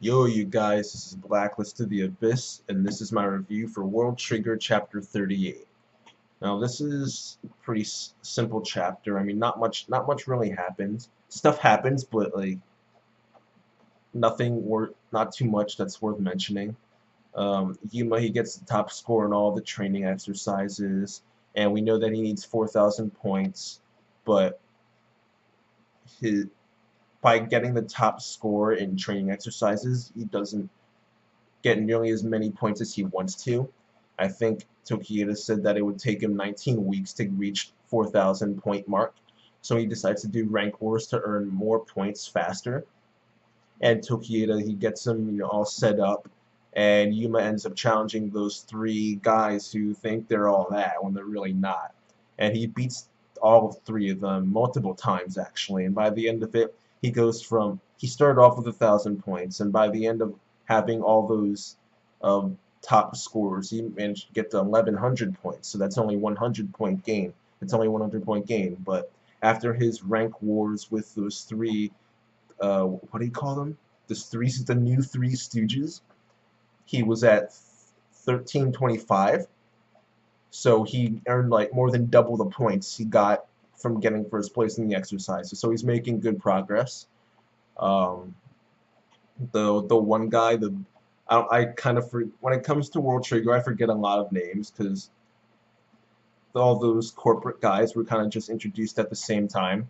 Yo, you guys, this is Blacklist to the Abyss, and this is my review for World Trigger Chapter 38. Now, this is a pretty simple chapter. I mean, not much really happens. Stuff happens, but like not too much that's worth mentioning. Yuma, he gets the top score in all the training exercises, and we know that he needs 4,000 points, but his by getting the top score in training exercises, he doesn't get nearly as many points as he wants to. I think Tokieda said that it would take him 19 weeks to reach 4,000 point mark, so he decides to do rank wars to earn more points faster. And Tokieda, he gets him all set up, and Yuma ends up challenging those three guys who think they're all that when they're really not. And he beats all three of them multiple times actually, and by the end of it, he started off with 1,000 points, and by the end of having all those top scores, he managed to get to 1,100 points. So that's only 100-point gain. It's only 100-point gain. But after his rank wars with those three, what do you call them? The new Three Stooges. He was at 1325. So he earned like more than double the points he got from getting first place in the exercises. So he's making good progress. Um, the one guy, I kind of when it comes to World Trigger, I forget a lot of names because all those corporate guys were kind of just introduced at the same time,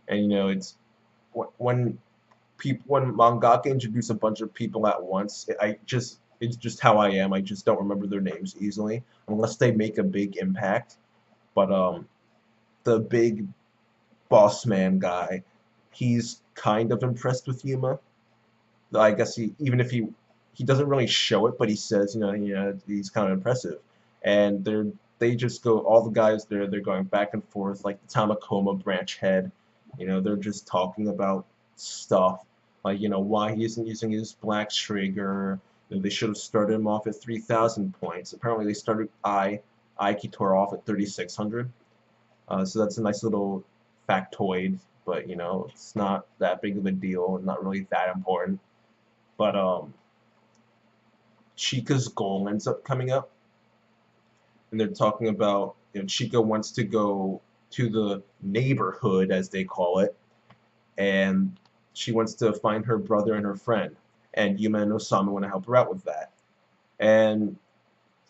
and it's when when mangaka introduce a bunch of people at once, it's just how I am. I just don't remember their names easily unless they make a big impact. But the big boss man guy, he's kind of impressed with Yuma. I guess even if he doesn't really show it, but he says, he's kind of impressive. And they just go, all the guys there, they're going back and forth like the Tamakoma branch head. They're just talking about stuff like why he isn't using his black trigger. They should have started him off at 3,000 points. Apparently they started Aikitor off at 3,600. So that's a nice little factoid, but it's not that big of a deal, not really that important. But Chika's goal ends up coming up, and they're talking about Chika wants to go to the neighborhood, as they call it, and she wants to find her brother and her friend, and Yuma and Osama want to help her out with that. And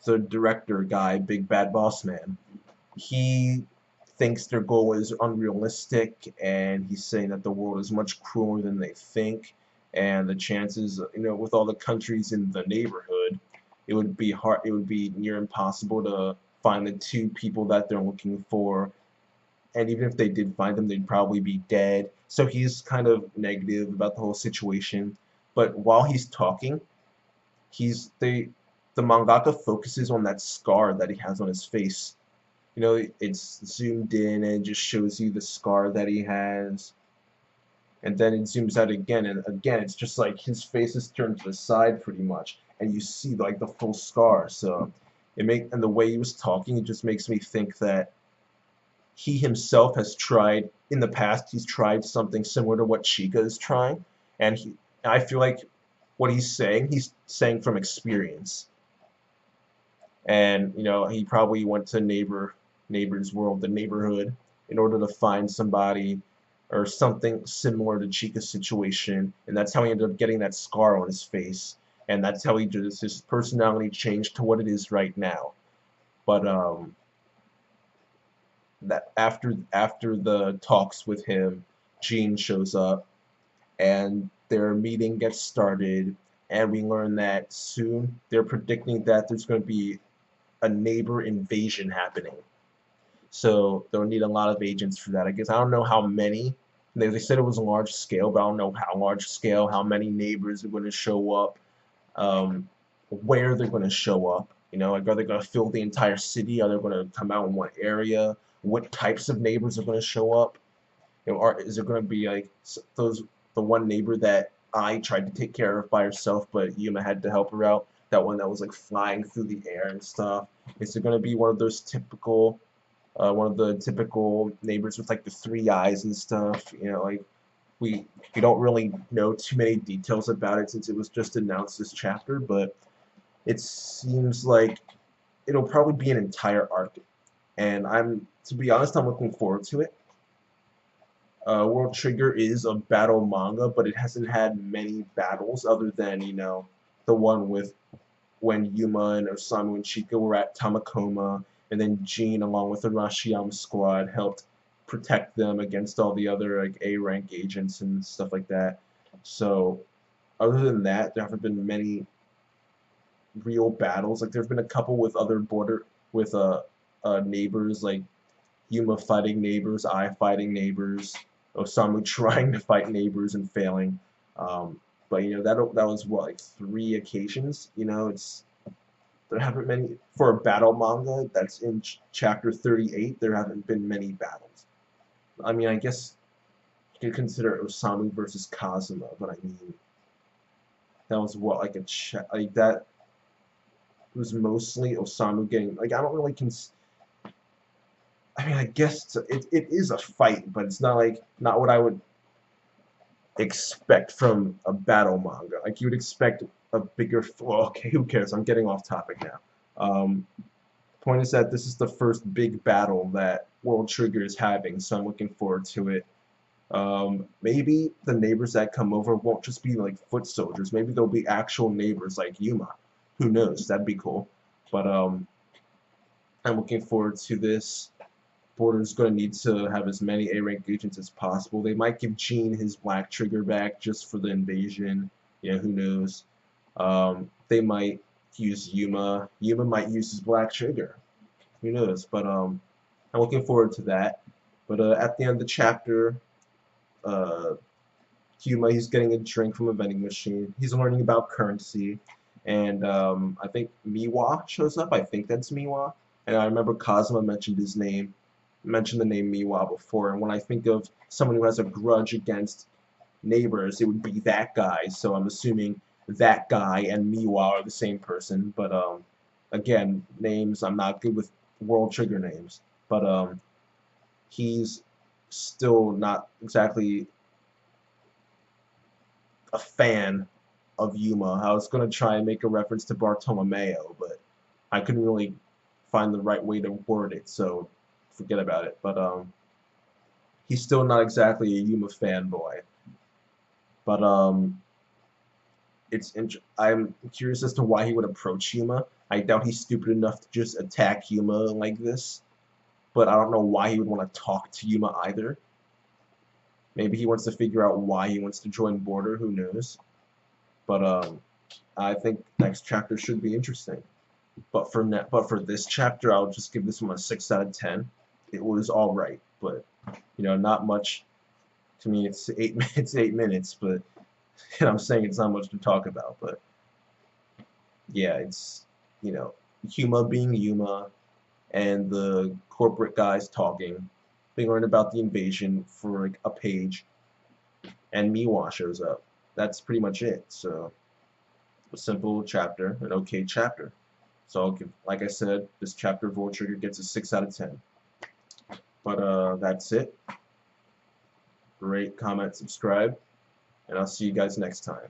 the director guy, Big Bad Bossman, he thinks their goal is unrealistic, and he's saying that the world is much crueler than they think, and the chances, with all the countries in the neighborhood, it would be near impossible to find the two people that they're looking for, and even if they did find them, they'd probably be dead. So he's kind of negative about the whole situation. But while he's talking, the mangaka focuses on that scar that he has on his face. It's zoomed in and it just shows you the scar that he has, and then it zooms out again, and again it's just like his face is turned to the side pretty much, and you see like the full scar. So and the way he was talking, it just makes me think that he himself has tried in the past. He's tried something similar to what Chika is trying, and I feel like what he's saying from experience. And he probably went to neighbor's world, the neighborhood, in order to find somebody or something similar to Chika's situation, and that's how he ended up getting that scar on his face, and that's how his personality changed to what it is right now. But that after the talks with him, Jean shows up, and their meeting gets started, and we learn that soon they're predicting that there's going to be a neighbor invasion happening. So they'll need a lot of agents for that. I guess I don't know how many. They said it was a large scale, but I don't know how large scale, how many neighbors are going to show up, where they're going to show up. Like, are they going to fill the entire city? Are they going to come out in one area? What types of neighbors are going to show up? Is it going to be like the one neighbor that I tried to take care of by herself, but Yuma had to help her out? That one that was like flying through the air and stuff. Is it going to be one of the typical neighbors with like the three eyes and stuff? Like, we don't really know too many details about it since it was just announced this chapter, but it seems like it'll probably be an entire arc, and to be honest, I'm looking forward to it. World Trigger is a battle manga, but it hasn't had many battles other than, the one with when Yuma and Osamu and Chika were at Tamakoma, and then Jean, along with the Rashiyama squad, helped protect them against all the other like A-rank agents and stuff like that. So, other than that, there haven't been many real battles. Like, there's been a couple with other neighbors, like Yuma fighting neighbors, I fighting neighbors, Osamu trying to fight neighbors and failing. But that was what, like 3 occasions. There haven't many for a battle manga that's in chapter 38. There haven't been many battles. I mean, I guess you could consider Osamu versus Kazuma, but I mean, that was what, like like that was mostly Osamu getting, like, I don't really I mean, I guess it is a fight, but it's not what I would expect from a battle manga. Like, you would expect a bigger. Well, okay, who cares? I'm getting off topic now. Point is that this is the first big battle that World Trigger is having, so I'm looking forward to it. Maybe the neighbors that come over won't just be like foot soldiers. Maybe they'll be actual neighbors like Yuma. Who knows? That'd be cool. But I'm looking forward to this. Border's going to need to have as many A-rank agents as possible. They might give Jean his black trigger back just for the invasion. Who knows? They might use Yuma. Yuma might use his black trigger. Who knows? But I'm looking forward to that. But at the end of the chapter, Yuma, he's getting a drink from a vending machine. He's learning about currency. And I think Miwa shows up. I think that's Miwa. And I remember Kazuma mentioned the name Miwa before, and when I think of someone who has a grudge against neighbors, it would be that guy. So I'm assuming that guy and Miwa are the same person. But again, names, I'm not good with World Trigger names. But he's still not exactly a fan of Yuma. I was going to try and make a reference to Bartolomeo, but I couldn't really find the right way to word it, so forget about it. But he's still not exactly a Yuma fanboy. But I'm curious as to why he would approach Yuma. I doubt he's stupid enough to just attack Yuma like this. But I don't know why he would want to talk to Yuma either. Maybe he wants to figure out why he wants to join Border. Who knows? But I think next chapter should be interesting. But for this chapter, I'll just give this one a 6 out of 10. It was all right, but not much. To me, it's 8 minutes. 8 minutes, but I'm saying it's not much to talk about. But yeah, it's Yuma being Yuma, and the corporate guys talking. They learn about the invasion for like a page, and Miwa shows up. That's pretty much it. So a simple chapter, an okay chapter. So I'll give, like I said, this chapter of World Trigger gets a 6 out of 10. But that's it. Rate, comment, subscribe, and I'll see you guys next time.